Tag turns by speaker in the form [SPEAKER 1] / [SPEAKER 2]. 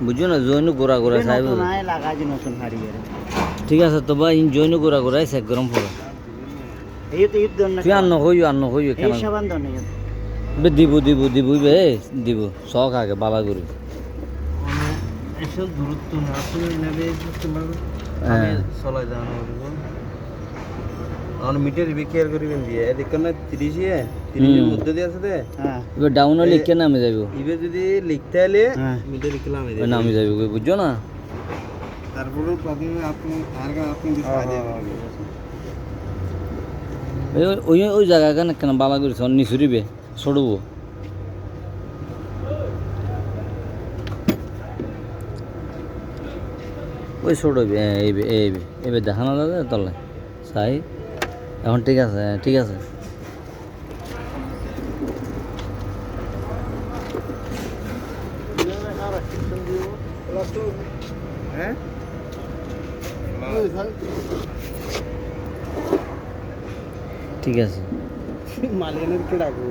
[SPEAKER 1] বুঝছো না জৈন গোড়া গোড়া সাহেব
[SPEAKER 2] নাই লাগা যে নতুন হাড়ি এর
[SPEAKER 1] ঠিক আছে তো ভাই জৈন গোড়া গোড়াই চেক গরম পড়ে
[SPEAKER 2] এই তো ঈদ দন না
[SPEAKER 1] তুই আন্ন হইও
[SPEAKER 2] এই
[SPEAKER 1] কেন
[SPEAKER 2] সাবান দন না
[SPEAKER 1] বে দিব বে দিব শখ আগে বালা করে
[SPEAKER 2] এসব দূরত্ব না আসলে নেবে তোমার
[SPEAKER 1] হ্যাঁ
[SPEAKER 2] চলাই যাওয়া আমরা মিটার বিকেয়ার করিবেন দিয়ে দেখেন না 30 এ 30 এর মধ্যে দিয়ে আছে হ্যাঁ
[SPEAKER 1] এবার ডাউন লিখে নামে যাইব
[SPEAKER 2] ইবে যদি লিখতে হলে মিটার লিখলাম
[SPEAKER 1] নামে যাইব বুঝছো না
[SPEAKER 2] তারপরে প্রথমে আপনি আপনি
[SPEAKER 1] ওই জায়গা কেন বালা করেছ নিচুরিবে ছড়বো ওই ছড়বে এইবে দেখানো যাবে তলে সাই এখন ঠিক আছে ঠিক আছে
[SPEAKER 2] হ্যাঁ
[SPEAKER 1] ঠিক আছে
[SPEAKER 2] মালিকের কে ডাকবো